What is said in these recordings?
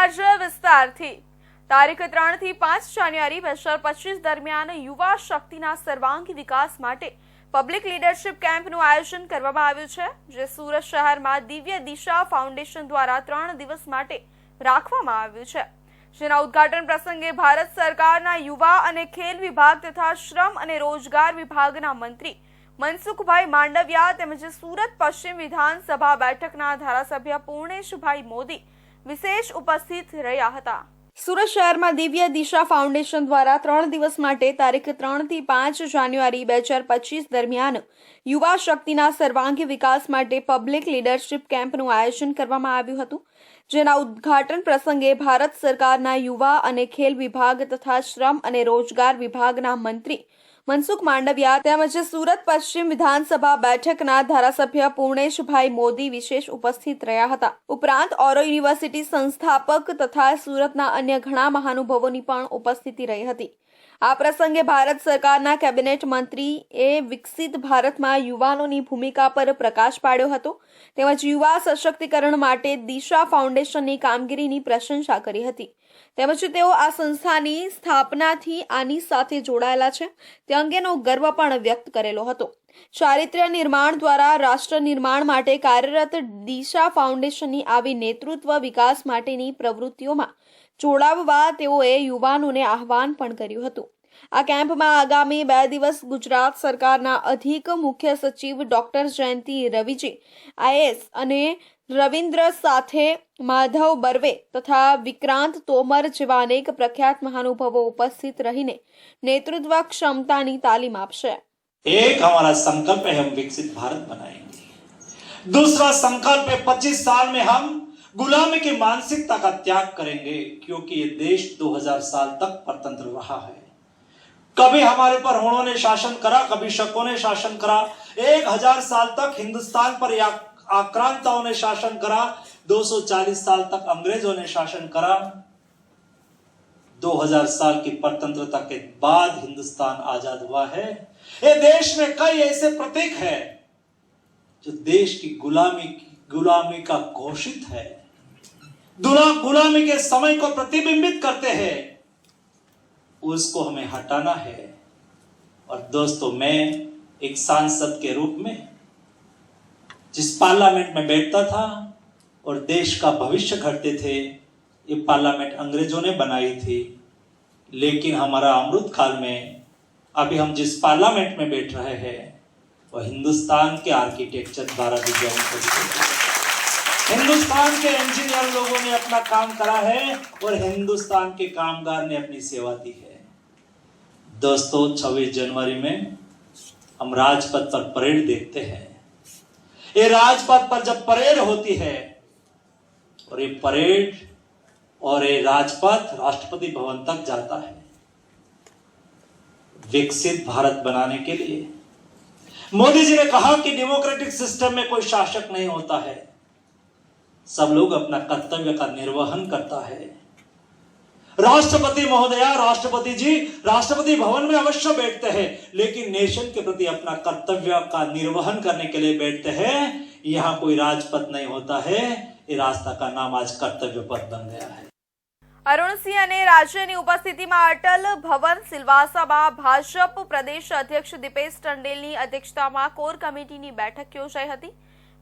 રાજ્ય વિસ્તારથી તારીખ 3 થી 5 જાન્યુઆરી 2025 દરમિયાન યુવા શક્તિના સર્વાંગી વિકાસ માટે પબ્લિક લીડરશિપ કેમ્પનું આયોજન કરવામાં આવ્યું છે, જે સુરત શહેરમાં દિવ્ય દિશા ફાઉન્ડેશન દ્વારા 3 દિવસ માટે રાખવામાં આવ્યું છે, જેના ઉદ્ઘાટન પ્રસંગે ભારત સરકારના યુવા અને ખેલ વિભાગ તથા શ્રમ અને રોજગાર વિભાગના મંત્રી મનસુખભાઈ માંડવિયા તેમજ સુરત પશ્ચિમ વિધાનસભા બેઠકના ધારાસભ્ય પૂર્ણેશભાઈ મોદી વિશેષ ઉપસ્થિત રહ્યા હતા। સુરત શહેરમાં દિવ્ય દિશા ફાઉન્ડેશન દ્વારા 3 દિવસ માટે તારીખ 3 થી 5 જાન્યુઆરી 2025 દરમિયાન યુવા શક્તિના સર્વાંગી વિકાસ માટે પબ્લિક લીડરશિપ કેમ્પનું આયોજન કરવામાં આવ્યું હતું, જેના ઉદ્ઘાટન પ્રસંગે ભારત સરકારના યુવા અને ખેલ વિભાગ તથા શ્રમ અને રોજગાર વિભાગના મંત્રી મનસુખ માંડવિયા તેમજ સુરત પશ્ચિમ વિધાનસભા બેઠકના ધારાસભ્ય પૂર્ણેશભાઈ મોદી વિશેષ ઉપસ્થિત રહ્યા હતા। ઉપરાંત ઓરો યુનિવર્સિટી સંસ્થાપક તથા સુરતના અન્ય ઘણા મહાનુભાવોની પણ ઉપસ્થિતિ રહી હતી। આ પ્રસંગે ભારત સરકારના કેબિનેટ મંત્રીએ વિકસિત ભારતમાં યુવાનોની ભૂમિકા પર પ્રકાશ પાડ્યો હતો, તેમજ યુવા સશક્તિકરણ માટે દિશા ફાઉન્ડેશનની કામગીરીની પ્રશંસા કરી હતી, તેમજ તેઓ આ સંસ્થાની સ્થાપનાથી આની સાથે જોડાયેલા છે તે અંગેનો ગર્વ પણ વ્યક્ત કરેલો હતો। ચારિત્ર્ય નિર્માણ દ્વારા રાષ્ટ્ર નિર્માણ માટે કાર્યરત દિશા ફાઉન્ડેશનની આવી નેતૃત્વ વિકાસ માટેની પ્રવૃત્તિઓમાં જોડાવવા તેઓએ યુવાનોને આહ્વાન પણ કર્યું હતું। આ કેમ્પમાં આગામી 2 દિવસ ગુજરાત સરકારના અધિક મુખ્ય સચિવ ડોક્ટર જયંતિ રવિજી IAS અને રવિન્દ્ર સાથે માધવ બર્વે તથા વિક્રાંત તોમર જેવા અનેક પ્રખ્યાત મહાનુભાવો ઉપસ્થિત રહીને નેતૃત્વ क्षमताની તાલીમ આપશે। एक हमारा संकल्प है, हम विकसित भारत बनाएंगे। दूसरा संकल्प है 25 साल में हम गुलामी की मानसिकता का त्याग करेंगे, क्योंकि ये देश 2000 साल तक परतंत्र रहा है। कभी हमारे पर हुणों ने शासन करा, कभी शकों ने शासन करा। 1000 साल तक हिंदुस्तान पर आक्रांताओं ने शासन करा, 240 साल तक अंग्रेजों ने शासन करा। 2000 साल की परतंत्रता के बाद हिंदुस्तान आजाद हुआ है। ये देश में कई ऐसे प्रतीक हैं जो देश की गुलामी का घोषित है, गुलामी के समय को प्रतिबिंबित करते हैं, उसको हमें हटाना है। और दोस्तों, मैं एक सांसद के रूप में जिस पार्लियामेंट में बैठता था और देश का भविष्य घड़ते थे, ये पार्लियामेंट अंग्रेजों ने बनाई थी, लेकिन हमारा अमृत काल में अभी हम जिस पार्लियामेंट में बैठ रहे हैं वो हिंदुस्तान के आर्किटेक्चर द्वारा डिजाइन किया, हिंदुस्तान के इंजीनियर लोगों ने अपना काम करा है और हिंदुस्तान के कामगार ने अपनी सेवा दी है। दोस्तों, 26 जनवरी में हम राजपथ पर परेड देखते हैं। ये राजपथ पर जब परेड होती है और ये परेड और ये राजपथ राष्ट्रपति भवन तक जाता है, विकसित भारत बनाने के लिए मोदी जी ने कहा कि डेमोक्रेटिक सिस्टम में कोई शासक नहीं होता है, सब लोग अपना कर्तव्य का निर्वहन करता है। राष्ट्रपति महोदया, राष्ट्रपति जी राष्ट्रपति भवन में अवश्य बैठते हैं, लेकिन नेशन के प्रति अपना कर्तव्य का निर्वहन करने के लिए बैठते हैं। यहाँ कोई राजपथ नहीं होता है, ये रास्ता का नाम आज कर्तव्य पथ बन गया है। અરુણ સિંહ અને રાજ્યની ઉપસ્થિતિમાં અટલ ભવન સિલવાસામાં ભાજપ પ્રદેશ અધ્યક્ષ દીપેશ ટંડેલની અધ્યક્ષતામાં કોર કમિટીની બેઠક યોજાઈ હતી।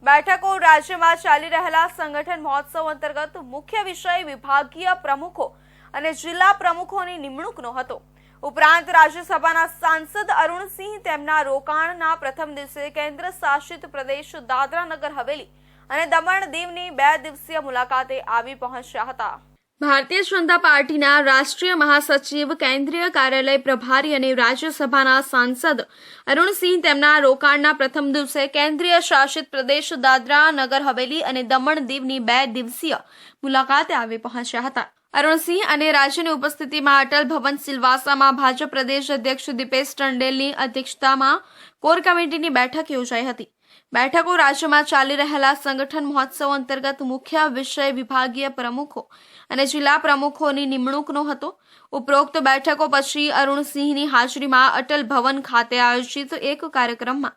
બેઠકો રાજ્યમાં ચાલી રહેલા સંગઠન મહોત્સવ અંતર્ગત મુખ્ય વિષય વિભાગીય પ્રમુખો અને જિલ્લા પ્રમુખોની નિમણૂકનો હતો। ઉપરાંત રાજ્યસભાના સાંસદ અરુણ સિંહ તેમના રોકાણના પ્રથમ દિવસે કેન્દ્ર શાસિત પ્રદેશ દાદરા નગર હવેલી અને દમણ દીવની 2 દિવસીય મુલાકાતે આવી પહોંચ્યા હતા। ભારતીય જનતા પાર્ટીના રાષ્ટ્રીય મહાસચિવ, કેન્દ્રીય કાર્યાલય પ્રભારી અને રાજ્યસભાના સાંસદ અરુણ સિંહ તેમના રોકાણના પ્રથમ દિવસે કેન્દ્રીય શાસિત પ્રદેશ દાદરા નગર હવેલી અને દમણ દીવની 2 દિવસીય મુલાકાતે આવી પહોંચ્યા હતા। અરુણ સિંહ અને રાજ્યની ઉપસ્થિતિમાં અટલ ભવન સિલવાસામાં ભાજપ પ્રદેશ અધ્યક્ષ દીપેશ ટંડેલની અધ્યક્ષતામાં કોર કમિટીની બેઠક યોજાઈ હતી। બેઠકો રાજ્યમાં ચાલી રહેલા સંગઠન મહોત્સવ અંતર્ગત મુખ્ય વિષય વિભાગીય પ્રમુખો અને જિલ્લા પ્રમુખોની નિમણૂકનો હતો। ઉપરોક્ત બેઠકો પછી અરુણ સિંહની હાજરીમાં અટલ ભવન ખાતે આયોજિત એક કાર્યક્રમમાં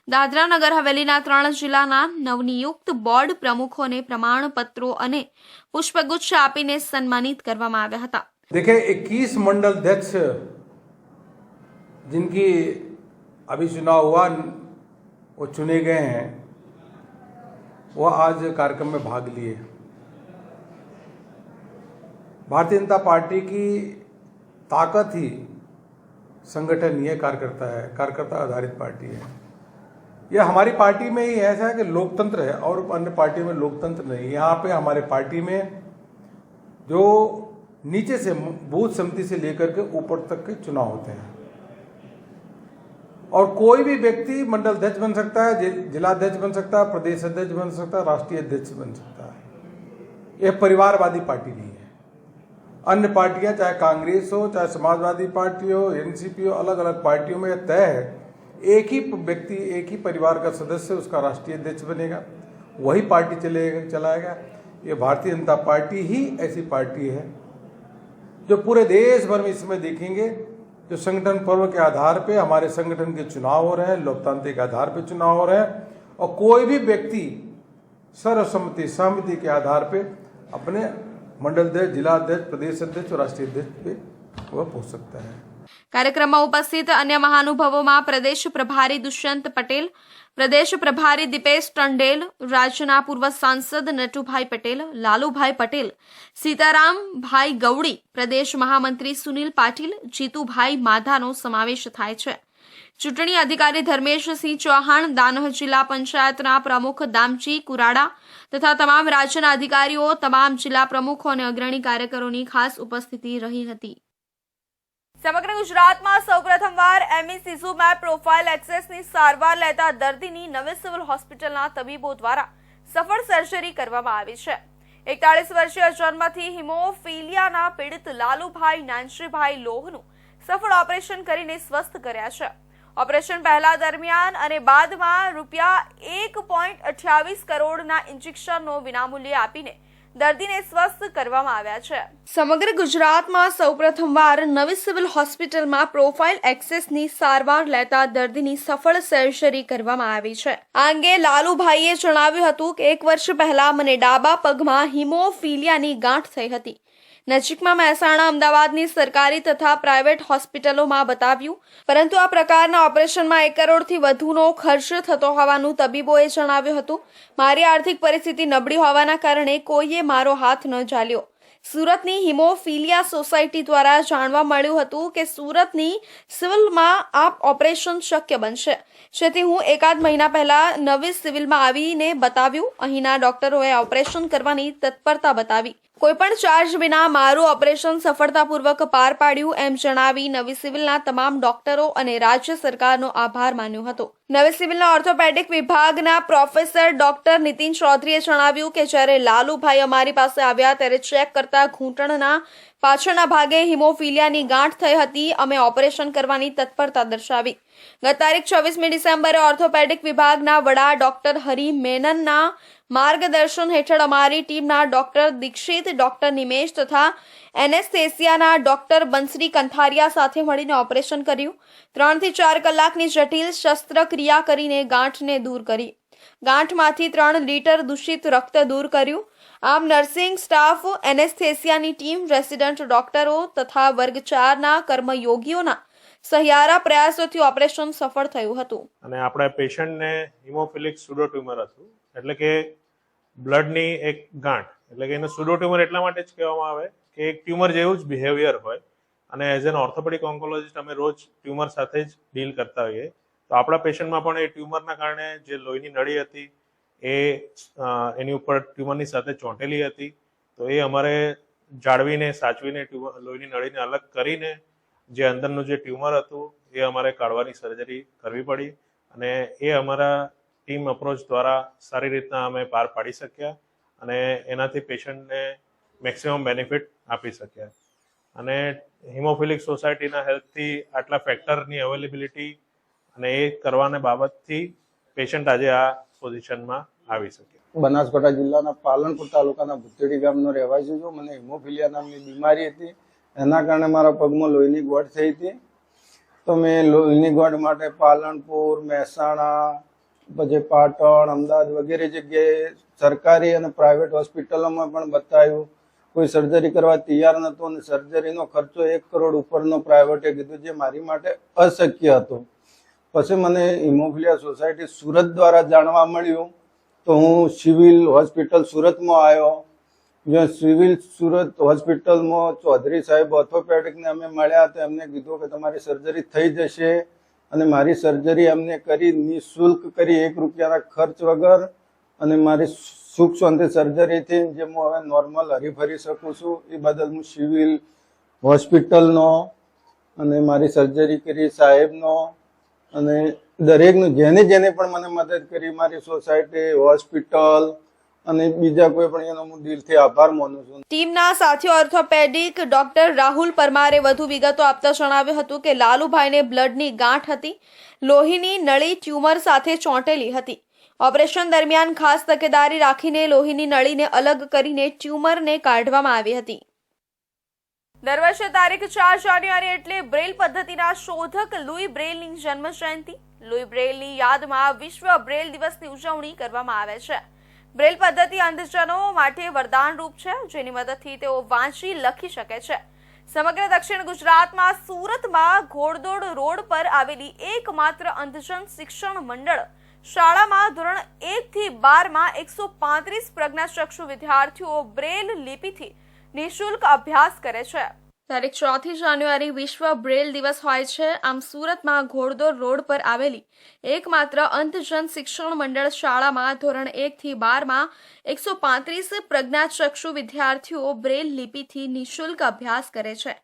દાદરા નગર હવેલીના 3 જિલ્લાના નવનિયુક્ત બોર્ડ પ્રમુખોને પ્રમાણપત્રો અને પુષ્પગુચ્છ આપીને સન્માનિત કરવામાં આવ્યા હતા। देखिए 21 मंडल अध्यक्ष जिनकी अभी चुनाव हुआ वो चुने गए हैं, वो आज कार्यक्रम में भाग लिए। भारतीय जनता पार्टी की ताकत ही संगठन ही है, कार्यकर्ता है, कार्यकर्ता आधारित पार्टी है। यह हमारी पार्टी में ही ऐसा है कि लोकतंत्र है और अन्य पार्टियों में लोकतंत्र नहीं। यहाँ पे हमारे पार्टी में जो नीचे से बूथ समिति से लेकर के ऊपर तक के चुनाव होते हैं और कोई भी व्यक्ति मंडल अध्यक्ष बन सकता है, जिला अध्यक्ष बन सकता है, प्रदेश अध्यक्ष बन सकता है, राष्ट्रीय अध्यक्ष बन सकता है। यह परिवारवादी पार्टी नहीं है। अन्य पार्टियां चाहे कांग्रेस हो, चाहे समाजवादी पार्टी हो, एनसीपी हो, अलग अलग पार्टियों में यह तय है, एक ही व्यक्ति, एक ही परिवार का सदस्य उसका राष्ट्रीय अध्यक्ष बनेगा, वही पार्टी चलाएगा। ये भारतीय जनता पार्टी ही ऐसी पार्टी है जो पूरे देश भर में इसमें देखेंगे, जो संगठन पर्व के आधार पे हमारे संगठन के चुनाव हो रहे हैं, लोकतांत्रिक आधार पे चुनाव हो रहे हैं और कोई भी व्यक्ति सर्वसम्मति सहमति के आधार पे अपने मंडल अध्यक्ष, जिला अध्यक्ष, प्रदेश अध्यक्ष और राष्ट्रीय अध्यक्ष पे वह पहुंच सकता है। કાર્યક્રમમાં ઉપસ્થિત અન્ય મહાનુભાવોમાં પ્રદેશ પ્રભારી દુષ્યંત પટેલ, પ્રદેશ પ્રભારી દીપેશ ટંડેલ, રાજ્યના પૂર્વ સાંસદ નટુભાઈ પટેલ, લાલુભાઈ પટેલ, સીતારામભાઈ ગૌડી, પ્રદેશ મહામંત્રી સુનિલ પાટીલ, જીતુભાઈ માધાનો સમાવેશ થાય છે। ચૂંટણી અધિકારી ધર્મેશસિંહ ચૌહાણ, દાનહ જિલ્લા પંચાયતના પ્રમુખ દામજી કુરાડા તથા તમામ રાજ્યના અધિકારીઓ, તમામ જિલ્લા પ્રમુખો અને અગ્રણી કાર્યકરોની ખાસ ઉપસ્થિતિ રહી હતી। સમગ્ર ગુજરાતમાં સૌપ્રથમવાર એમિસિઝુમેબ પ્રોફાઇલ એક્સેસની સારવાર લેતા દર્દીની નવી સિવિલ હોસ્પિટલના તબીબો દ્વારા સફળ સર્જરી કરવામાં આવી છે। 41 વર્ષીય જન્મથી હિમોફિલિયાના પીડિત લાલુભાઈ નાનજીભાઈ લોહનું સફળ ઓપરેશન કરીને સ્વસ્થ કર્યા છે। ઓપરેશન પહેલા, દરમિયાન અને બાદમાં રૂપિયા 1.28 કરોડના ઇન્જેક્શનનો વિનામૂલ્યે આપીને દર્દીને સ્વસ્થ કરવામાં આવ્યા છે। સમગ્ર ગુજરાતમાં સૌપ્રથમવાર નવી સિવિલ હોસ્પિટલમાં પ્રોફાઇલ એક્સેસની સારવાર લેતા દર્દીની સફળ સર્જરી કરવામાં આવી છે। આ અંગે લાલુભાઈએ જણાવ્યું હતું કે 1 વર્ષ પહેલા મને ડાબા પગમાં હિમોફિલિયાની ગાંઠ થઈ હતી। નજીકમાં મહેસાણા, અમદાવાદની સરકારી તથા પ્રાઇવેટ હોસ્પિટલોમાં બતાવ્યું, પરંતુ આ પ્રકારના ઓપરેશનમાં 1 કરોડથી વધુનો ખર્ચ થતો હોવાનું તબીબોએ જણાવ્યું હતું। મારી આર્થિક પરિસ્થિતિ નબળી હોવાના કારણે કોઈએ મારો હાથ ન ઝાલ્યો। સુરતની હિમોફિલિયા સોસાયટી દ્વારા જાણવા મળ્યું હતું કે સુરતની સિવિલમાં આ ઓપરેશન શક્ય બનશે, જેથી હું એકાદ મહિના પહેલા નવી સિવિલમાં આવીને બતાવ્યું। અહીંના ડોક્ટરોએ ઓપરેશન કરવાની તત્પરતા બતાવી। કોઈપણ ચાર્જ વિના મારું ઓપરેશન સફળતાપૂર્વક પાર પાડ્યું એમ જણાવી નવી સિવિલના તમામ ડોક્ટરો અને રાજ્ય સરકારનો આભાર માન્યો હતો। નવી સિવિલના ઓર્થોપેડિક વિભાગના પ્રોફેસર ડોક્ટર નીતિન ચૌધરીએ જણાવ્યું કે જ્યારે લાલુભાઈ અમારી પાસે આવ્યા ત્યારે ચેક કરતા ઘૂંટણના પાછળના ભાગે હિમોફિલિયાની ગાંઠ થઈ હતી। અમે ઓપરેશન કરવાની તત્પરતા દર્શાવી। ગત તારીખ 24મી ડિસેમ્બરે ઓર્થોપેડિક વિભાગના વડા ડોક્ટર હરિ મેનનના માર્ગદર્શન હેઠળ અમારી ટીમના ડોક્ટર દીક્ષિત, ડોક્ટર નિમેશ તથા એનેસ્થેસિયાના ડોક્ટર બંસરી કંથારિયા સાથે મળીને ઓપરેશન કર્યું। 3 થી 4 કલાકની જટિલ શસ્ત્રક્રિયા કરીને ગાંઠને દૂર કરી। ગાંઠમાંથી 3 લીટર દૂષિત રક્ત દૂર કર્યું। આમ નર્સિંગ સ્ટાફ, એનેસ્થેસિયાની ટીમ, રેસિડેન્ટ ડોક્ટરો તથા વર્ગ 4ના કર્મયોગીઓના સહિયારા પ્રયાસોથી ઓપરેશન સફળ થયું હતું। અને આપણા પેશન્ટને હિમોફિલિક સ્યુડોટ્યુમર હતું, એટલે કે બ્લડની એક ગાંઠ, એટલે કે એને સ્યુડોટ્યુમર એટલા માટે જ કહેવામાં આવે કે એક ટ્યુમર જેવું જ બિહેવિયર હોય અને એઝ એન ઓર્થોપેડિક ઓન્કોલોજીસ્ટ અમે રોજ ટ્યુમર સાથે જ ડીલ કરતા હોઈએ। તો આપણા પેશન્ટમાં પણ એ ટ્યુમરના કારણે જે લોહીની નળી હતી એ એની ઉપર ટ્યુમરની સાથે ચોંટેલી હતી। તો એ અમારે જાળવીને સાચવીને લોહીની નળીને અલગ કરીને જે અંદરનું જે ટ્યુમર હતું એ અમારે કાઢવાની સર્જરી કરવી પડી અને એ અમારા ટીમ અપ્રોચ દ્વારા સારી રીતના અમે પાર પાડી શક્યા અને એનાથી પેશન્ટને મેક્સિમમ બેનિફિટ આપી શક્યા। અને હિમોફિલિક સોસાયટીના હેલ્પથી આટલા ફેક્ટરની અવેલેબિલિટી અને એ કરવાના બાબતથી પેશન્ટ આજે આ પોઝિશનમાં આવી શકે। બનાસકાંઠા જિલ્લાના પાલનપુર તાલુકાના ભુતેડી ગામનો રહેવાસી છું। મને હિમોફિલિયા નામની બીમારી હતી, એના કારણે મારા પગમાં લોહીની ગોઠ થઈ હતી। તો મેં લોહીની ગોઠ માટે પાલનપુર, મહેસાણા, પછી પાટણ, અમદાવાદ વગેરે જગ્યાએ સરકારી અને પ્રાઇવેટ હોસ્પિટલોમાં પણ બતાવ્યું. કોઈ સર્જરી કરવા તૈયાર નહોતું અને સર્જરીનો ખર્ચો 1 કરોડ ઉપરનો પ્રાઇવેટે કીધું, જે મારી માટે અશક્ય હતું. પછી મને હિમોફિલિયા સોસાયટી સુરત દ્વારા જાણવા મળ્યું, તો હું સિવિલ હોસ્પિટલ સુરતમાં આવ્યો. જ્યાં સિવિલ સુરત હોસ્પિટલમાં ચૌધરી સાહેબ ઓર્થોપેડિકને અમે મળ્યા, તો એમને કીધું કે તમારી સર્જરી થઈ જશે. અને મારી સર્જરી એમને કરી, નિઃશુલ્ક કરી, 1 રૂપિયાના ખર્ચ વગર. અને મારી સુખ શાંતિ સર્જરીથી જે હું હવે નોર્મલ હરીફરી શકું છું, એ બદલ હું સિવિલ હોસ્પિટલનો અને મારી સર્જરી કરી સાહેબનો અને દરેકનું જેને પણ મને મદદ કરી, મારી સોસાયટી, હોસ્પિટલ અને બીજા કોઈ પણ, એનો હું દિલથી આભાર માનું છું. ટીમના સાથીઓ ઓર્થોપેડિક ડોક્ટર રાહુલ પરમારે વધુ વિગતો આપતા જણાવ્યું હતું કે લાલુભાઈને બ્લડની ગાંઠ હતી, લોહીની નળી ટ્યુમર સાથે ચોંટેલી હતી. ઓપરેશન દરમિયાન ખાસ તકેદારી રાખીને લોહીની નળીને અલગ કરીને ટ્યુમરને કાઢવામાં આવી હતી. દર વર્ષે તારીખ 4 જાન્યુઆરી એટલે બ્રેલ પદ્ધતિના શોધક લુઈ બ્રેલની જન્મ જયંતિ. લુઈ બ્રેલની યાદમાં વિશ્વ બ્રેલ દિવસની ઉજવણી કરવામાં આવે છે. બ્રેલ પદ્ધતિ અંધજનો માટે વરદાનરૂપ છે, જેની મદદથી તેઓ વાંચી લખી શકે છે. સમગ્ર દક્ષિણ ગુજરાતમાં સુરતમાં ઘોડદોડ રોડ પર આવેલી એકમાત્ર અંધજન શિક્ષણ મંડળ શાળામાં ધોરણ 1 થી 12માં 135 પ્રજ્ઞાચક્ષુ વિદ્યાર્થીઓ બ્રેલ લિપિથી નિઃશુલ્ક અભ્યાસ કરે છે. તારીખ 4 જાન્યુઆરી વિશ્વ બ્રેલ દિવસ હોય છે. આમ સુરતમાં ઘોડદોડ રોડ પર આવેલી એકમાત્ર અંધજન શિક્ષણ મંડળ શાળામાં ધોરણ 1 થી 12માં 135 પ્રજ્ઞાચક્ષુ વિદ્યાર્થીઓ બ્રેલ લિપિથી નિઃશુલ્ક અભ્યાસ કરે છે.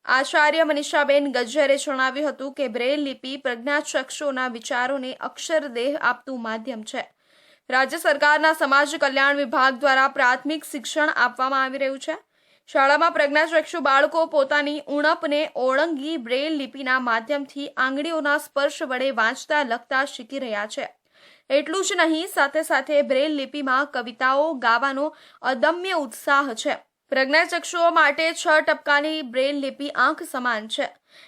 આચાર્ય મનીષાબેન ગજ્જરે જણાવ્યું હતું કે બ્રેલ લિપિ પ્રજ્ઞાચક્ષુઓના વિચારોને અક્ષરદેહ આપતું માધ્યમ છે. રાજ્ય સરકારના સમાજ કલ્યાણ વિભાગ દ્વારા પ્રાથમિક શિક્ષણ આપવામાં આવી રહ્યું છે. શાળામાં પ્રજ્ઞાચક્ષુ બાળકો પોતાની ઉણપને ઓળંગી બ્રેલ લિપિના માધ્યમથી આંગળીઓના સ્પર્શ વડે વાંચતા લખતા શીખી રહ્યા છે. એટલું જ નહીં, સાથે સાથે બ્રેલ લિપિમાં કવિતાઓ ગાવાનો અદમ્ય ઉત્સાહ છે. પ્રજ્ઞાચક્ષુઓ માટે 6 ટપકાની બ્રેલ લિપિ આંખ સમાન છે.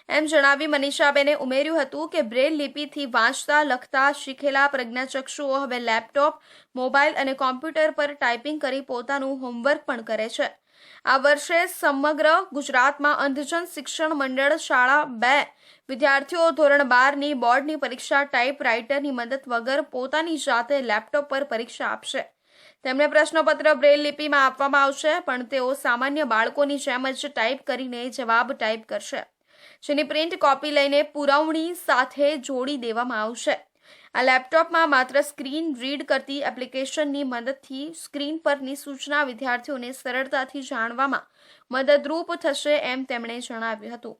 એમ જણાવી મનીષાબેને ઉમેર્યું હતું કે બ્રેલ લિપિથી વાંચતા લખતા શીખેલા પ્રજ્ઞાચક્ષુઓ હવે લેપટોપ, મોબાઈલ અને કોમ્પ્યુટર પર ટાઈપિંગ કરી પોતાનું હોમવર્ક પણ કરે છે. આ વર્ષે સમગ્ર ગુજરાતમાં અંધજન શિક્ષણ મંડળ શાળા 2 વિદ્યાર્થીઓ ધોરણ 12ની બોર્ડની પરીક્ષા ટાઈપરાઇટરની મદદ વગર પોતાની જાતે લેપટોપ પર પરીક્ષા આપશે. તેમને પ્રશ્નપત્ર બ્રેલ લિપિમાં આપવામાં આવશે, પણ તેઓ સામાન્ય બાળકોની જેમ જ ટાઈપ કરીને જવાબ ટાઈપ કરશે, જેની પ્રિન્ટ કોપી લઈને પુરવણી સાથે જોડી દેવામાં આવશે. આ લેપટોપમાં માત્ર સ્ક્રીન રીડ કરતી એપ્લિકેશનની મદદથી સ્ક્રીન પરની સૂચના વિદ્યાર્થીઓને સરળતાથી જાણવામાં મદદરૂપ થશે, એમ તેમણે જણાવ્યું હતું.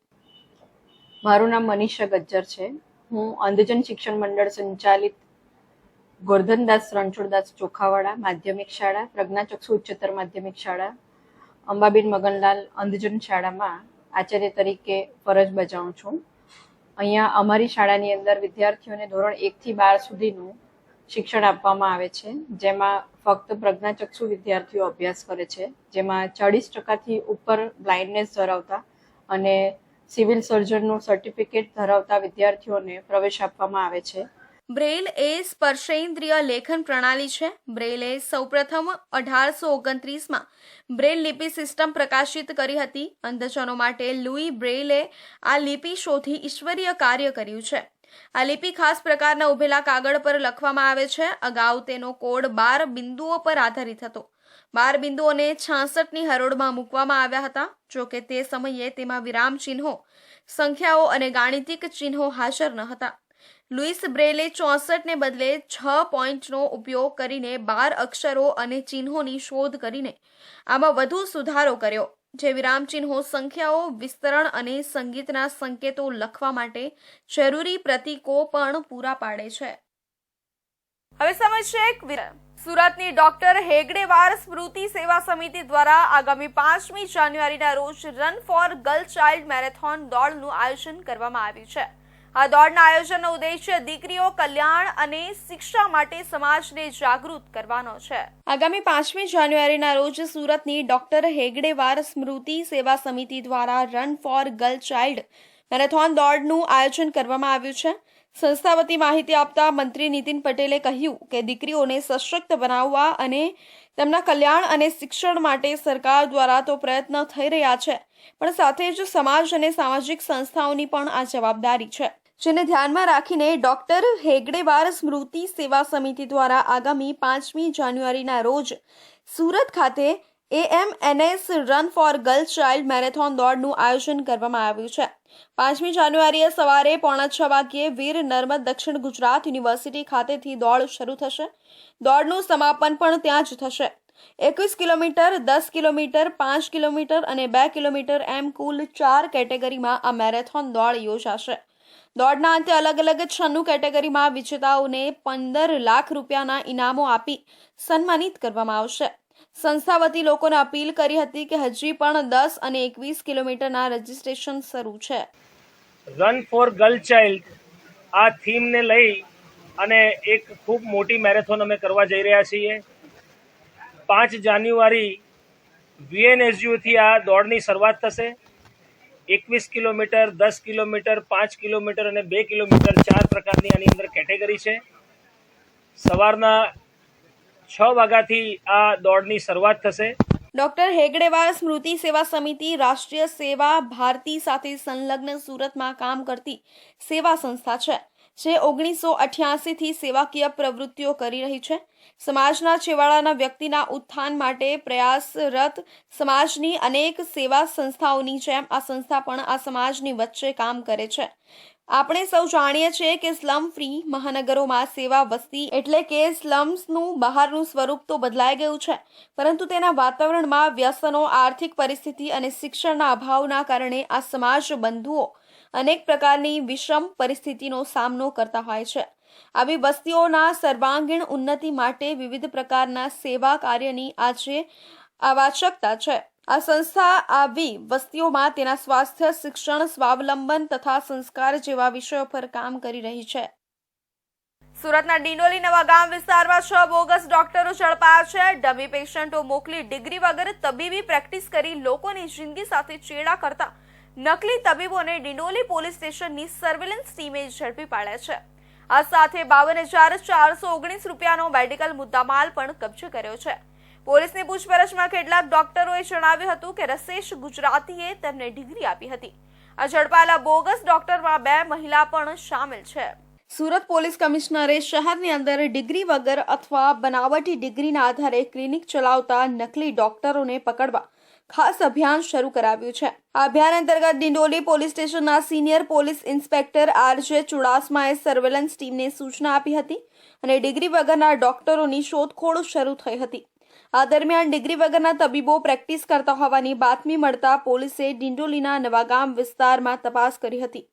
મારું નામ મનીષા ગજ્જર છે. હું અંધજન શિક્ષણ મંડળ સંચાલિત ગોરધનદાસ રણછોડદાસ ચોખાવાડા માધ્યમિક શાળા, પ્રજ્ઞાચક્ષુ ઉચ્ચતર માધ્યમિક શાળા, અંબાબેન મગનલાલ અંધજન શાળામાં આચાર્ય તરીકે ફરજ બજાવું છું. અહીંયા અમારી શાળાની અંદર વિદ્યાર્થીઓને ધોરણ 1 થી 12 સુધીનું શિક્ષણ આપવામાં આવે છે, જેમાં ફક્ત પ્રજ્ઞાચક્ષુ વિદ્યાર્થીઓ અભ્યાસ કરે છે, જેમાં 40% ઉપર બ્લાઇન્ડનેસ ધરાવતા અને સિવિલ સર્જનનું સર્ટિફિકેટ ધરાવતા વિદ્યાર્થીઓને પ્રવેશ આપવામાં આવે છે. બ્રેલ એ સ્પર્શેન્દ્રિય લેખન પ્રણાલી છે. બ્રેલે સૌપ્રથમ 1829માં બ્રેલ લિપિ સિસ્ટમ પ્રકાશિત કરી હતી. અંધજનો માટે લુઈ બ્રેલે આ લિપિ શોધી ઈશ્વરીય કાર્ય કર્યું છે. આ લિપિ ખાસ પ્રકારના ઉભેલા કાગળ પર લખવામાં આવે છે. અગાઉ તેનો કોડ 12 બિંદુઓ પર આધારિત હતો. 12 બિંદુઓને 66ની હરોળમાં મૂકવામાં આવ્યા હતા. જોકે તે સમયે તેમાં વિરામ ચિહ્નો, સંખ્યાઓ અને ગાણિતિક ચિહ્નો હાજર ન હતા. લુઈસ બ્રેલે 64ને બદલે 6 પોઈન્ટનો ઉપયોગ કરીને 12 અક્ષરો અને ચિહ્નોની શોધ કરીને આમાં વધુ સુધારો કર્યો, જે વિરામચિહ્નો, સંખ્યાઓ, વિસ્તરણ અને સંગીતના સંકેતો લખવા માટે જરૂરી પ્રતીકો પણ પૂરા પાડે છે. હવે સમજશે એક વિરામ. સુરતની ડોક્ટર હેગડેવાર સ્મૃતિ સેવા સમિતિ દ્વારા આગામી 5મી જાન્યુઆરીના રોજ run for girl child marathon દોડનું આયોજન કરવામાં આવ્યું છે. આ દોડના આયોજનનો ઉદ્દેશ્ય દીકરીઓ કલ્યાણ અને શિક્ષા માટે સમાજને જાગૃત કરવાનો છે. આગામી 5મી જાન્યુઆરીના રોજ સુરતની ડોક્ટર હેગડેવાર સ્મૃતિ સેવા સમિતિ દ્વારા run for girl child marathon દોડનું આયોજન કરવામાં આવ્યું છે. સંસ્થા વતી માહિતી આપતા મંત્રી નીતિન પટેલે કહ્યું કે દીકરીઓને સશક્ત બનાવવા અને તેમના કલ્યાણ અને શિક્ષણ માટે સરકાર દ્વારા તો પ્રયત્ન થઈ રહ્યા છે, પણ સાથે જ સમાજ અને સામાજિક સંસ્થાઓની પણ આ જવાબદારી છે, જેને ધ્યાનમાં રાખીને ડોક્ટર હેગડેવાર સ્મૃતિ સેવા સમિતિ દ્વારા આગામી 5મી જાન્યુઆરીના રોજ સુરત ખાતે AMNS run for girl child marathon દોડનું આયોજન કરવામાં આવ્યું છે. 5મી જાન્યુઆરીએ સવારે 5:45 વાગ્યે વીર નર્મદ દક્ષિણ ગુજરાત યુનિવર્સિટી ખાતેથી દોડ શરૂ થશે. દોડનું સમાપન પણ ત્યાં જ થશે. 21 કિલોમીટર, 10 કિલોમીટર, 5 કિલોમીટર અને 2 કિલોમીટર એમ કુલ 4 કેટેગરીમાં આ મેરેથોન દોડ યોજાશે. દોડના અંતે અલગ અલગ 96 કેટેગરીમાં વિજેતાઓને 15 લાખ રૂપિયાના ઇનામો આપી સન્માનિત કરવામાં આવશે. સંસ્થા વતી લોકોને અપીલ કરી હતી કે હજી પણ 10 અને 21 કિલોમીટરના રજીસ્ટ્રેશન શરૂ છે. રન ફોર ગર્લ ચાઇલ્ડ આ થીમને લઈ અને એક ખૂબ મોટી મેરેથોન અમે કરવા જઈ રહ્યા છીએ. 5 જાન્યુઆરી VNSU થી આ દોડની શરૂઆત થશે. 21 કિલોમીટર, 10 કિલોમીટર, 5 કિલોમીટર અને 2 કિલોમીટર 4 પ્રકારની આની અંદર કેટેગરી છે. સવારના 6 વાગ્યાથી આ દોડની શરૂઆત થશે. ડોક્ટર હેગડેવાર સ્મૃતિ સેવા સમિતિ રાષ્ટ્રીય સેવા ભારતી સાથે સંલગ્ન સુરતમાં કામ કરતી સેવા સંસ્થા છે, જે 1988 થી સેવાકીય પ્રવૃત્તિઓ કરી રહી છે. સમાજના છેવાડાના વ્યક્તિના ઉત્થાન માટે પ્રયાસરત સમાજની અનેક સેવા સંસ્થાઓની જેમ આ સંસ્થા પણ આ સમાજની વચ્ચે કામ કરે છે. આપણે સૌ જાણીએ છીએ કે સ્લમ ફ્રી મહાનગરોમાં સેવા વસ્તી એટલે કે સ્લમ્સનું બહારનું સ્વરૂપ તો બદલાઈ ગયું છે, પરંતુ તેના વાતાવરણમાં વ્યસનો, આર્થિક પરિસ્થિતિ અને શિક્ષણના અભાવના કારણે આ સમાજ બંધુઓ અનેક પ્રકારની વિષમ પરિસ્થિતિનો સામનો કરતા હોય છે. આવી વસ્તીઓના સર્વાંગીણ ઉન્નતિ માટે વિવિધ પ્રકારના સેવા કાર્યની આજે આવશ્યકતા છે. આ સંસ્થા આવી વસ્તીઓમાં તેના સ્વાસ્થ્ય, શિક્ષણ, સ્વાવલંબન તથા સંસ્કાર જેવા વિષયો પર કામ કરી રહી છે. સુરતના ડિંડોલી નવાગામ વિસ્તારમાં 6 બોગસ ડોક્ટરો ઝડપાયા છે. ડમી પેશન્ટો મોકલી ડિગ્રી વગર તબીબી પ્રેક્ટિસ કરી લોકોની જિંદગી સાથે ચેડા કરતા નકલી તબીબોને ડિંડોલી પોલીસ સ્ટેશનની સર્વેલન્સ ટીમે ઝડપી પાડ્યા છે. આ સાથે 52,419 રૂપિયાનો મેડિકલ મુદ્દામાલ પણ કબજે કર્યો છે. પોલીસની પૂછપરછમાં કેટલાક ડોક્ટરોએ જણાવ્યું હતું કે રસેશ ગુજરાતીએ તેમને ડિગ્રી આપી હતી. આ ઝડપાયેલા બોગસ ડોક્ટરમાં 2 મહિલા પણ સામેલ છે. સુરત પોલીસ કમિશનરે શહેરની અંદર ડિગ્રી વગર અથવા બનાવટી ડિગ્રીના આધારે ક્લિનિક ચલાવતા નકલી ડોક્ટરોને પકડવા ખાસ અભિયાન શરૂ કરાવ્યું છે. આ અભિયાન અંતર્ગત ડિંડોલી પોલીસ સ્ટેશનના સિનિયર પોલીસ ઇન્સ્પેક્ટર RJ ચુડાસમાએ સર્વેલન્સ ટીમને સૂચના આપી હતી અને ડિગ્રી વગરના ડોક્ટરોની શોધખોળ શરૂ થઈ હતી. આ દરમિયાન ડિગ્રી વગરના તબીબો પ્રેક્ટિસ કરતા હોવાની બાતમી મળતા પોલીસે ડિંડોલીના નવાગામ વિસ્તારમાં તપાસ કરી હતી.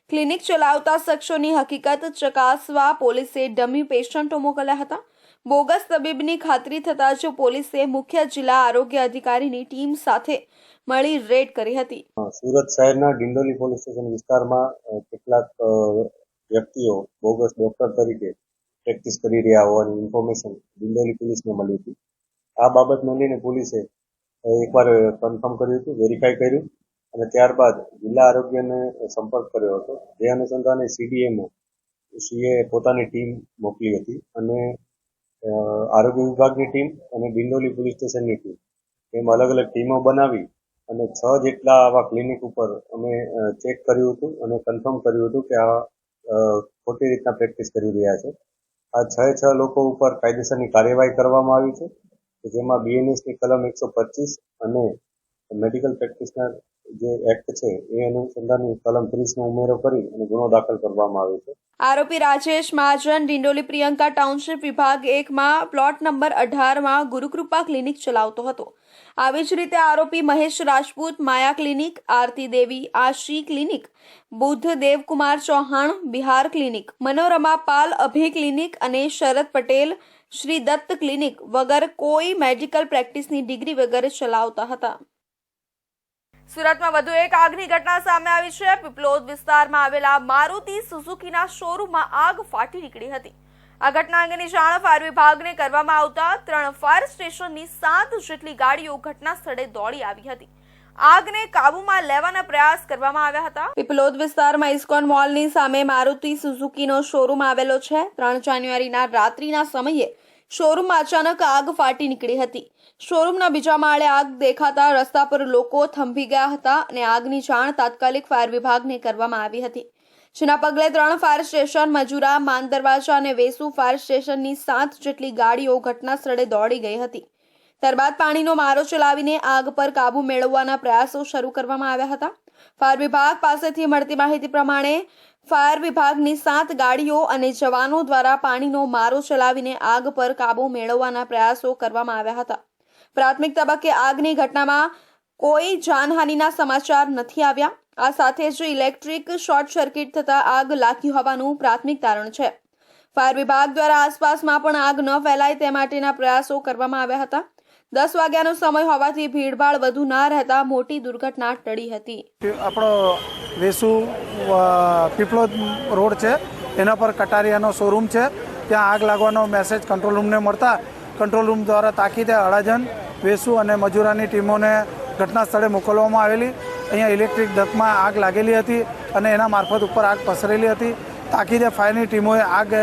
ક્લિનિક ચલાવતા શખ્સોની હકીકત ચકાસવા પોલીસે ડમી પેશન્ટો મોકલ્યા હતા. બોગસ તબીબની ખાતરી થતાં જ પોલીસે મુખ્ય જિલ્લા આરોગ્ય અધિકારીની ટીમ સાથે મળી રેડ કરી હતી. સુરત શહેરના ડિંડોલી પોલીસ સ્ટેશન વિસ્તારમાં કેટલાક વ્યક્તિઓ બોગસ ડોક્ટર તરીકે પ્રેક્ટિસ કરી રહ્યા હોવાની ઇન્ફોર્મેશન ડિંડોલી પોલીસને મળી હતી. આ બાબતને લઈને પોલીસે એકવાર કન્ફર્મ કર્યું હતું, વેરીફાઈ કર્યું અને ત્યારબાદ જિલ્લા આરોગ્યને સંપર્ક કર્યો હતો. જે અનુસંધાને CDMO પોતાની ટીમ મોકલી હતી અને આરોગ્ય વિભાગની ટીમ અને ડિંડોલી પોલીસ સ્ટેશનની ટીમ એમ અલગ અલગ ટીમો બનાવી અને 6 જેટલા આવા ક્લિનિક ઉપર અમે ચેક કર્યું હતું અને કન્ફર્મ કર્યું હતું કે આ ખોટી રીતના પ્રેક્ટિસ કરી રહ્યા છે. આ 6 લોકો ઉપર કાયદેસરની કાર્યવાહી કરવામાં આવી છે, જેમાં BNSની કલમ 125 અને મેડિકલ પ્રેક્ટિશનર જે એક્ટ છે એ અનુસંધાને કલમ 30નો ઉમેરો કરી અને ગુનો દાખલ કરવામાં આવ્યો છે. આરોપી રાજેશ મહાજન ડિંડોલી પ્રિયંકા ટાઉનશીપ વિભાગ 1માં પ્લોટ નંબર 18માં ગુરુકૃપા ક્લિનિક ચલાવતો હતો. આવી જ રીતે આરોપી મહેશ રાજપૂત માયા ક્લિનિક, આરતી દેવી આશી ક્લિનિક, બુદ્ધ દેવકુમાર ચૌહાણ બિહાર ક્લિનિક, મનોરમા પાલ અભય ક્લિનિક અને શરદ પટેલ શ્રી દત્ત ક્લિનિક વગર કોઈ મેડિકલ પ્રેક્ટિસની ડિગ્રી વગર ચલાવતા હતા. સુરતમાં વધુ એક આગની ઘટના સામે આવી છે. પીપલોદ વિસ્તારમાં આવેલા મારુતિ સુઝુકીના શોરૂમમાં આગ ફાટી નીકળી હતી. આ ઘટના અંગેની જાણ ફાયર વિભાગને કરવામાં આવતા 3 ફાયર સ્ટેશનની 7 જેટલી ગાડીઓ ઘટના સ્થળે દોડી આવી હતી આગને કાબૂમાં લેવાના પ્રયાસ કરવામાં આવ્યા હતા. પીપલોદ વિસ્તારમાં ઇસ્કોન મોલની સામે મારુતિ સુઝુકીનો શોરૂમ આવેલો છે. 3 જાન્યુઆરીના રાત્રિના સમયે શોરૂમમાં અચાનક આગ ફાટી નીકળી હતી. શોરૂમના બીજા માળે આગ દેખાતા રસ્તા પર લોકો થંભી ગયા હતા અને આગની જાણ તાત્કાલિક ફાયર વિભાગને કરવામાં આવી હતી. જેના પગલે 3 ફાયર સ્ટેશન, મજુરા, માન દરવાજા અને વેસુ ફાયર સ્ટેશનની 7 જેટલી ગાડીઓ ઘટના સ્થળે દોડી ગઈ હતી. ત્યારબાદ પાણીનો મારો ચલાવીને આગ પર કાબુ મેળવવાના પ્રયાસો શરૂ કરવામાં આવ્યા હતા. ફાયર વિભાગ પાસેથી મળતી માહિતી પ્રમાણે ફાયર વિભાગની 7 ગાડીઓ અને જવાનો દ્વારા પાણીનો મારો ચલાવીને આગ પર કાબુ મેળવવાના પ્રયાસો કરવામાં આવ્યા હતા. પ્રાથમિક તબક્કે આગની ઘટનામાં કોઈ જાનહાનિના સમાચાર નથી આવ્યા. આ સાથે જ ઇલેક્ટ્રિક શોર્ટ સર્કિટ થતા આગ લાગી હોવાનું પ્રાથમિક તારણ છે. ફાયર વિભાગ દ્વારા આસપાસમાં પણ આગ ન ફેલાય તે માટેના પ્રયાસો કરવામાં આવ્યા હતા. 10 વાગ્યાનો સમય હોવાથી ભીડભાડ વધુ ના રહેતા મોટી દુર્ઘટના ટળી હતી. આપણો વેસુ પીપલોદ રોડ છે, એના પર કટારિયાનો શોરૂમ છે. ત્યાં આગ લાગવાનો મેસેજ કંટ્રોલ રૂમને મળતા કંટ્રોલ રૂમ દ્વારા તાકીદે અડાજણ, વેસુ અને મજૂરાની ટીમોને ઘટના સ્થળે મોકલવામાં આવેલી. અહીંયા ઇલેક્ટ્રિક ડકમાં આગ લાગેલી હતી અને એના મારફત ઉપર આગ પસરેલી હતી. તાકીદે ફાયરની ટીમોએ આગ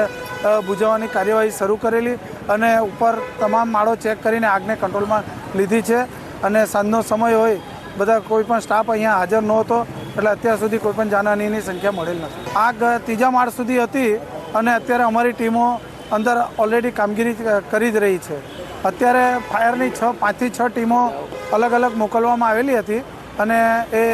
બુઝાવવાની કાર્યવાહી શરૂ કરેલી અને ઉપર તમામ માળો ચેક કરીને આગને કંટ્રોલમાં લીધી છે. અને સાંજનો સમય હોય, બધા કોઈ પણ સ્ટાફ અહીંયા હાજર નહોતો, એટલે અત્યાર સુધી કોઈ પણ જાનહાનિની સંખ્યા મળેલ નથી. આગ 3જા માળ સુધી હતી અને અત્યારે અમારી ટીમો અંદર ઓલરેડી કામગીરી કરી જ રહી છે. અત્યારે ફાયરની 5 થી 6 ટીમો અલગ અલગ મોકલવામાં આવેલી હતી અને એ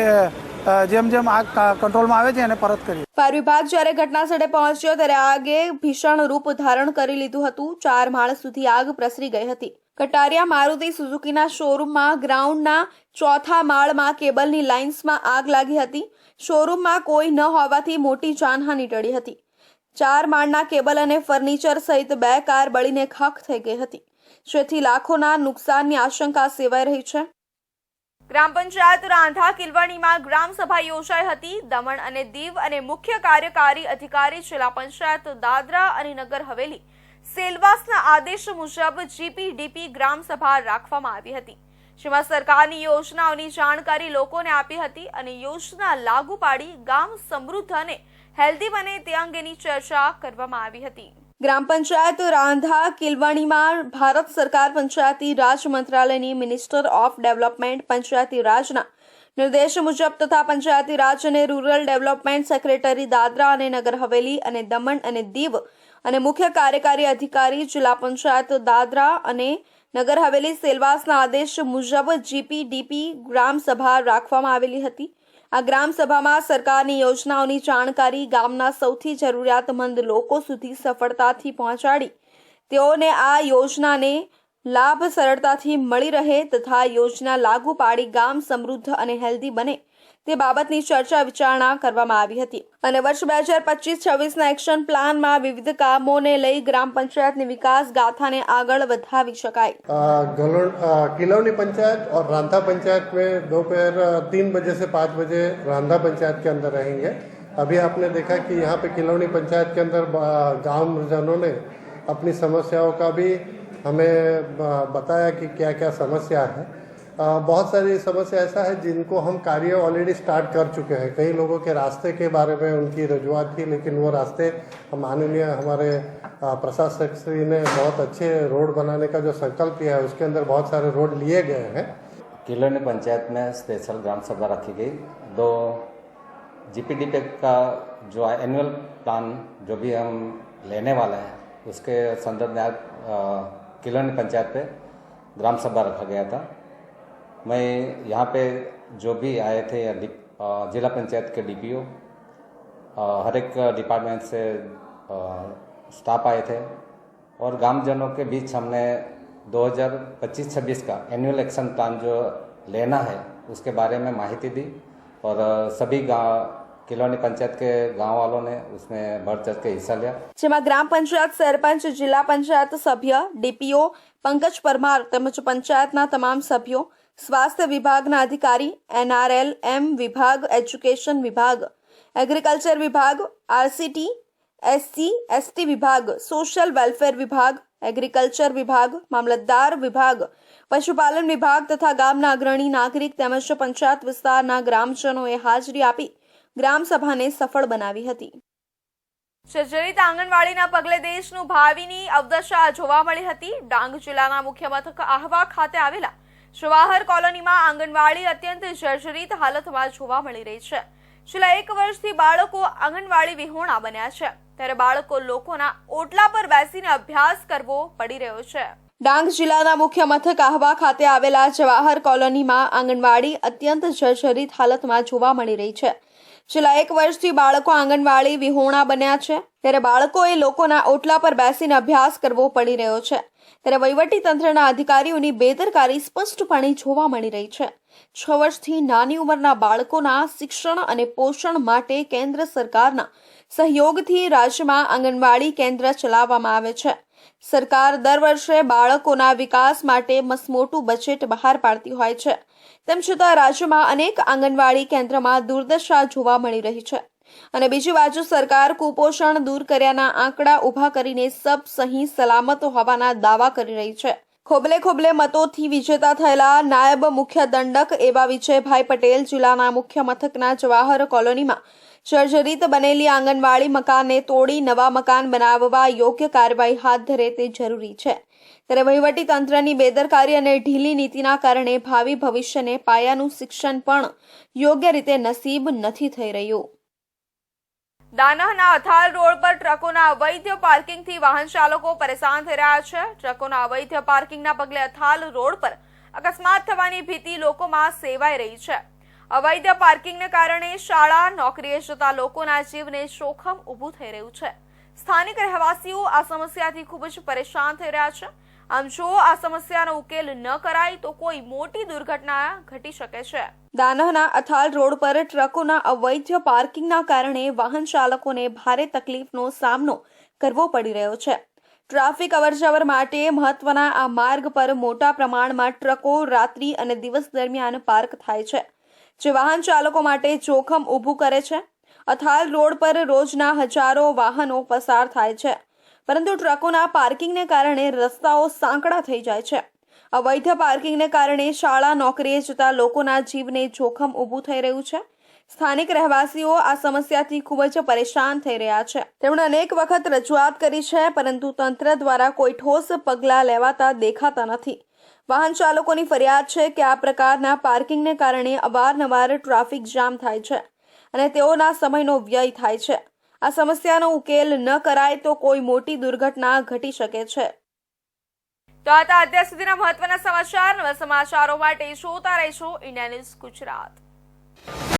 જેમ જેમ આગ કંટ્રોલમાં આવે છે એને પરત કરી. ફાયર વિભાગ જ્યારે ઘટના સ્થળે પહોંચ્યો ત્યારે આગે ભીષણ રૂપ ધારણ કરી લીધું હતું. 4 માળ સુધી આગ પ્રસરી ગઈ હતી. કટારિયા મારુતિ સુઝુકીના શોરૂમમાં ગ્રાઉન્ડના 4થા માળમાં કેબલની લાઇન્સમાં આગ લાગી હતી. શોરૂમમાં કોઈ ન હોવાથી મોટી જાનહાનિ ટળી હતી. 4 માળના કેબલ અને ફર્નિચર સહિત 2 કાર બળીને ખાખ થઈ ગઈ હતી, જેથી લાખોના નુકસાનની આશંકા સેવાઈ રહી છે. ગ્રામ પંચાયત રાંધા કિલવાણીમાં ગ્રામ સભા યોજાઈ હતી. દમણ અને દીવ અને મુખ્ય કાર્યકારી અધિકારી જિલ્લા પંચાયત દાદરા અને નગર હવેલી સેલવાસના આદેશ મુજબ જીપીડીપી ગ્રામ સભા રાખવામાં આવી હતી, જેમાં સરકારની યોજનાઓની જાણકારી લોકોને આપી હતી અને યોજના લાગુ પાડી ગામ સમૃદ્ધ અને હેલ્ધી બને તે અંગેની ચર્ચા કરવામાં આવી હતી. ગ્રામ પંચાયત રાંધા કિલવાણીમાં ભારત સરકાર પંચાયતી રાજ મંત્રાલયની મિનિસ્ટર ઓફ ડેવલપમેન્ટ પંચાયતી રાજના નિર્દેશ મુજબ તથા પંચાયતી રાજ અને રૂરલ ડેવલપમેન્ટ સેક્રેટરી દાદરા અને નગર હવેલી અને દમણ અને દીવ અને મુખ્ય કાર્યકારી અધિકારી જિલ્લા પંચાયત દાદરા અને નગર હવેલી સેલવાસના આદેશ મુજબ જીપીડીપી ગ્રામ સભા રાખવામાં આવેલી હતી. આ ગ્રામ સભામાં સરકારની યોજનાઓની જાણકારી ગામના સૌથી જરૂરિયાતમંદ લોકો સુધી સફળતાથી પહોંચાડી તેઓને આ યોજનાને લાભ સરળતાથી મળી રહે તથા યોજના લાગુ પાડી ગામ સમૃદ્ધ અને હેલ્ધી બને તે બાબતની ચર્ચા વિચારણા કરવામાં આવી હતી. અને વર્ષ 2025-26ના એક્શન પ્લાનમાં વિવિધ કામોને લઈ ગ્રામ પંચાયતની વિકાસ ગાથાને આગળ વધાવી શકાય. किलौनी पंचायत और रांधा पंचायत में दोपहर 3 बजे से 5 बजे रांधा पंचायत के अंदर रहेंगे. अभी आपने देखा कि यहाँ पे किलौनी पंचायत के अंदर गाँवजनों ने अपनी समस्याओं का भी हमें बताया कि क्या क्या समस्या है. बहुत सारी समस्या ऐसा है जिनको हम कार्य ऑलरेडी स्टार्ट कर चुके हैं. कई लोगों के रास्ते के बारे में उनकी रजूआत थी, लेकिन वो रास्ते माननीय हमारे प्रशासक श्री ने बहुत अच्छे रोड बनाने का जो संकल्प किया है उसके अंदर बहुत सारे रोड लिए गए हैं. किलौनी पंचायत में स्पेशल ग्राम सभा रखी गई. 2 जीपीडीपी का जो एनुअल प्लान जो भी हम लेने वाले हैं उसके संदर्भ में आज किलौनी पंचायत पे ग्राम सभा रखा गया था. मैं यहाँ पे जो भी आए थे जिला पंचायत के डीपीओ, हर एक डिपार्टमेंट से स्टाफ आए थे और गांवजनों के बीच हमने 2025-26 का एनुअल एक्शन प्लान जो लेना है उसके बारे में माहिती दी और सभी किलौनी पंचायत के गांव वालों ने उसमें बढ़ चढ़ के हिस्सा लिया. જેમાં ગ્રામ પંચાયત સરપંચ, જિલ્લા પંચાયત સભ્ય, ડીપીઓ પંકજ પરમાર તેમજ પંચાયતના તમામ સભ્યો, સ્વાસ્થ્ય વિભાગના અધિકારી, NRLM વિભાગ, એજ્યુકેશન વિભાગ, એગ્રીકલ્ચર વિભાગ, RCT, SC/ST વિભાગ, સોશિયલ વેલફેર વિભાગ, એગ્રીકલ્ચર વિભાગ, મામલતદાર વિભાગ પશુપાલન વિભાગ તથા ગામના અગ્રણી નાગરિક તેમજ પંચાયત વિસ્તારના ગ્રામજનોએ હાજરી આપી ગ્રામસભાને સફળ બનાવી હતી. જર્જરિત આંગણવાડીના પગલે દેશનું ભાવિની અવદશા જોવા મળી હતી. ડાંગ જિલ્લાના મુખ્ય મથક આહવા ખાતે આવેલા જવાહર કોલોનીમાં આંગણવાડી અત્યંત જર્જરિત હાલતમાં જોવા મળી રહી છે. છેલ્લા 1 વર્ષથી બાળકો આંગણવાડી વિહોણા બન્યા છે, ત્યારે બાળકો લોકોના ઓટલા પર બેસીને અભ્યાસ કરવો પડી રહ્યો છે. ડાંગ જિલ્લાના મુખ્ય મથક આહવા ખાતે આવેલા જવાહર કોલોનીમાં આંગણવાડી અત્યંત જર્જરિત હાલતમાં જોવા મળી રહી છે. છેલ્લા 1 વર્ષથી બાળકો આંગણવાડી વિહોણા બન્યા છે, ત્યારે બાળકોએ લોકોના ઓટલા પર બેસીને અભ્યાસ કરવો પડી રહ્યો છે. ત્યારે વહીવટી તંત્રના અધિકારીઓની બેદરકારી સ્પષ્ટપણે જોવા મળી રહી છે. 6 વર્ષથી નાની ઉંમરના બાળકોના શિક્ષણ અને પોષણ માટે કેન્દ્ર સરકારના સહયોગથી રાજ્યમાં આંગણવાડી કેન્દ્ર ચલાવવામાં આવે છે. સરકાર દર વર્ષે બાળકોના વિકાસ માટે મસમોટું બજેટ બહાર પાડતી હોય છે. તેમ છતાં રાજ્યમાં અનેક આંગણવાડી કેન્દ્રમાં દુર્દશા જોવા મળી રહી છે અને બીજી બાજુ સરકાર કુપોષણ દૂર કર્યાના આંકડા ઊભા કરીને સબ સહી સલામત હોવાના દાવા કરી રહી છે. ખોબલે મતોથી વિજેતા થયેલા નાયબ મુખ્ય દંડક એવા વિજયભાઈ પટેલ જિલ્લાના મુખ્ય મથકના જવાહર કોલોનીમાં જર્જરિત બનેલી આંગણવાડી મકાનને તોડી નવા મકાન બનાવવા યોગ્ય કાર્યવાહી હાથ ધરે તે જરૂરી છે. ત્યારે વહીવટી તંત્રની બેદરકારી અને ઢીલી નીતિના કારણે ભાવિ ભવિષ્યને પાયાનું શિક્ષણ પણ યોગ્ય રીતે નસીબ નથી થઈ રહ્યું. દાનહના અથાલ રોડ પર ટ્રકોના અવૈધ પાર્કિંગથી વાહન ચાલકો પરેશાન થઈ રહ્યા છે. ટ્રકોના અવૈધ પાર્કિંગના પગલે અથાલ રોડ પર અકસ્માત થવાની ભીતિ લોકોમાં સેવાઈ રહી છે. અવૈધ પાર્કિંગને કારણે શાળા નોકરીએ જતા લોકોના જીવને જોખમ ઊભું થઈ રહ્યું છે. સ્થાનિક રહેવાસીઓ આ સમસ્યાથી ખૂબ જ પરેશાન થઈ રહ્યા છે. આમ જો આ સમસ્યાનો ઉકેલ ન કરાય તો કોઈ મોટી દુર્ઘટના ઘટી શકે છે. દાનહના અથાલ રોડ પર ટ્રકોના અવૈધ પાર્કિંગના કારણે વાહન ચાલકોને ભારે તકલીફનો સામનો કરવો પડી રહ્યો છે. ટ્રાફિક અવરજવર માટે મહત્વના આ માર્ગ પર મોટા પ્રમાણમાં ટ્રકો રાત્રિ અને દિવસ દરમિયાન પાર્ક થાય છે, જે વાહન ચાલકો માટે જોખમ ઊભું કરે છે. અથાલ રોડ પર રોજના હજારો વાહનો પસાર થાય છે, પરંતુ ટ્રકોના પાર્કિંગને કારણે રસ્તાઓ સાંકડા થઈ જાય છે. અવૈધ પાર્કિંગને કારણે શાળા નોકરીએ જતા લોકોના જીવને જોખમ ઊભું થઈ રહ્યું છે. સ્થાનિક રહેવાસીઓ આ સમસ્યાથી ખૂબ જ પરેશાન થઈ રહ્યા છે. તેમણે અનેક વખત રજૂઆત કરી છે, પરંતુ તંત્ર દ્વારા કોઈ ઠોસ પગલાં લેવાતા દેખાતા નથી. વાહન ચાલકોની ફરિયાદ છે કે આ પ્રકારના પાર્કિંગને કારણે અવારનવાર ટ્રાફિક જામ થાય છે અને તેઓના સમયનો વ્યય થાય છે. આ સમસ્યાનો ઉકેલ ન કરાય તો કોઈ મોટી દુર્ઘટના ઘટી શકે છે. તો આ હતા અત્યાર સુધીના મહત્વના સમાચાર. નવા સમાચારો માટે જોતા રહેશો ઇન્ડિયા ન્યૂઝ ગુજરાત.